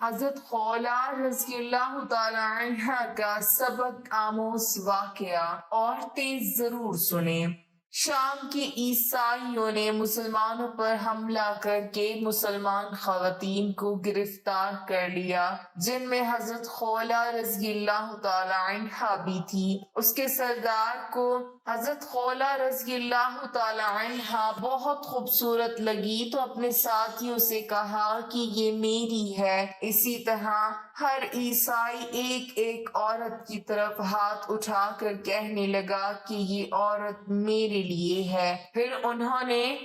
حضرت خولہ رضی اللہ تعالی عنہ کا سبق آموز واقعہ عورتیں ضرور سنیں۔ شام کے عیسائیوں نے مسلمانوں پر حملہ کر کے مسلمان خواتین کو گرفتار کر لیا، جن میں حضرت خولہ رضی اللہ تعالی عنہ بھی تھی۔ اس کے سردار کو حضرت خولہ رضی اللہ تعالی عنہ بہت خوبصورت لگی تو اپنے ساتھیوں سے کہا کہ یہ میری ہے۔ اسی طرح ہر عیسائی ایک ایک عورت کی طرف ہاتھ اٹھا کر کہنے لگا کہ یہ عورت میرے لیے ہے۔ پھر انہوں نے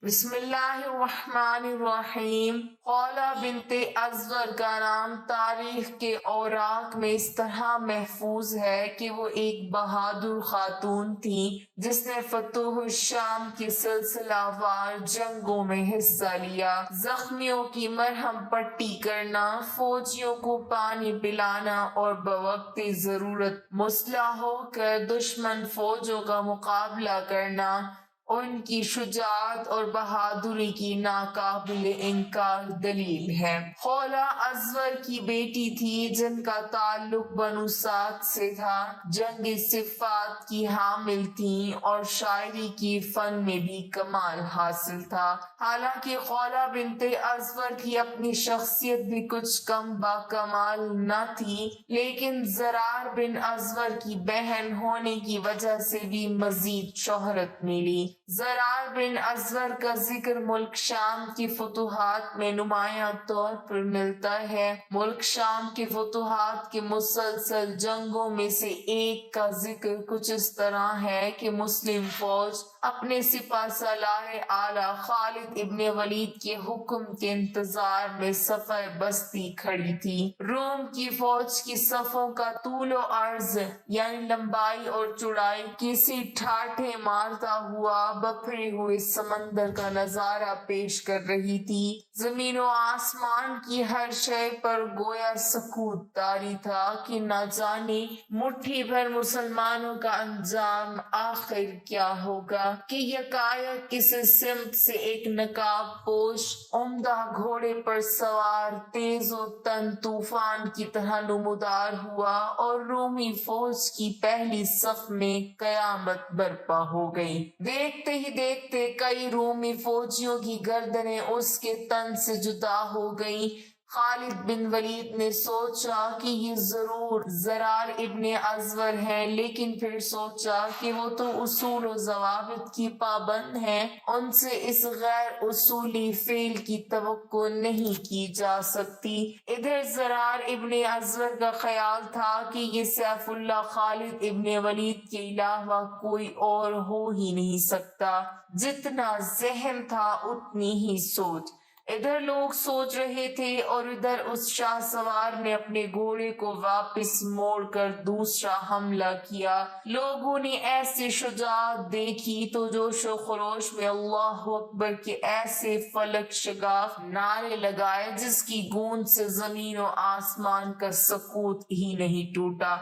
بسم اللہ الرحمن الرحیم خولہ بنت ازور کا نام تاریخ کے اوراق میں اس طرح محفوظ ہے کہ وہ ایک بہادر خاتون تھی جس نے فتوح الشام کی سلسلہ وار جنگوں میں حصہ لیا، زخمیوں کی مرہم پٹی کرنا، فوجیوں کو پانی پلانا اور بوقت ضرورت مسلح ہو کر دشمن فوجوں کا مقابلہ کرنا ان کی شجاعت اور بہادری کی ناقابل انکار دلیل ہے۔ خولہ ازور کی بیٹی تھی جن کا تعلق بنو سعد سے تھا، جنگ صفات کی حامل تھیں اور شاعری کی فن میں بھی کمال حاصل تھا۔ حالانکہ خولہ بنت ازور کی اپنی شخصیت بھی کچھ کم باکمال نہ تھی، لیکن زرار بن ازور کی بہن ہونے کی وجہ سے بھی مزید شہرت ملی۔ زرار بن ازور کا ذکر ملک شام کی فتوحات میں نمایاں طور پر ملتا ہے۔ ملک شام کی فتوحات کے مسلسل جنگوں میں سے ایک کا ذکر کچھ اس طرح ہے کہ مسلم فوج اپنے سپہ سالار اعلی خالد ابن ولید کے حکم کے انتظار میں صفِ بستی کھڑی تھی۔ روم کی فوج کی صفوں کا طول و عرض یعنی لمبائی اور چوڑائی کسی ٹھاٹھے مارتا ہوا بکھرے ہوئے سمندر کا نظارہ پیش کر رہی تھی۔ زمین و آسمان کی ہر شے پر گویا سکوت طاری تھا کہ نہ جانے مٹھی بھر مسلمانوں کا انجام آخر کیا ہوگا کہ یکایک کسی سمت سے ایک نقاب پوش عمدہ گھوڑے پر سوار تیز و تن طوفان کی طرح نمودار ہوا اور رومی فوج کی پہلی صف میں قیامت برپا ہو گئی۔ دیکھتے ہی دیکھتے کئی رومی فوجیوں کی گردنیں اس کے تن سے جدا ہو گئیں۔ خالد بن ولید نے سوچا کہ یہ ضرور زرار ابن ازور ہیں، لیکن پھر سوچا کہ وہ تو اصول و ضوابط کی پابند ہیں، ان سے اس غیر اصولی فعل کی توقع نہیں کی جا سکتی۔ ادھر زرار ابن ازور کا خیال تھا کہ یہ سیف اللہ خالد ابن ولید کے علاوہ کوئی اور ہو ہی نہیں سکتا۔ جتنا ذہن تھا اتنی ہی سوچ۔ ادھر لوگ سوچ رہے تھے اور ادھر اس شاہ سوار نے اپنے گھوڑے کو واپس موڑ کر دوسرا حملہ کیا۔ لوگوں نے ایسی شجاعت دیکھی تو جوش و خروش میں اللہ اکبر کے ایسے فلک شگاف نعرے لگائے جس کی گونج سے زمین و آسمان کا سکوت ہی نہیں ٹوٹا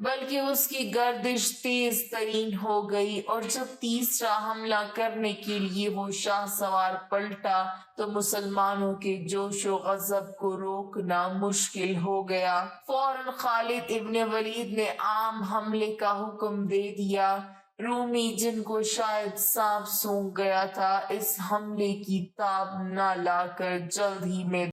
بلکہ اس کی گردش تیز ترین ہو گئی، اور جب تیسرا حملہ کرنے کے لیے وہ شاہ سوار پلٹا تو مسلمانوں کے جوش و غضب کو روکنا مشکل ہو گیا۔ فوراً خالد ابن ولید نے عام حملے کا حکم دے دیا۔ رومی جن کو شاید سانپ سونگھ گیا تھا اس حملے کی تاب نہ لا کر جلد ہی میں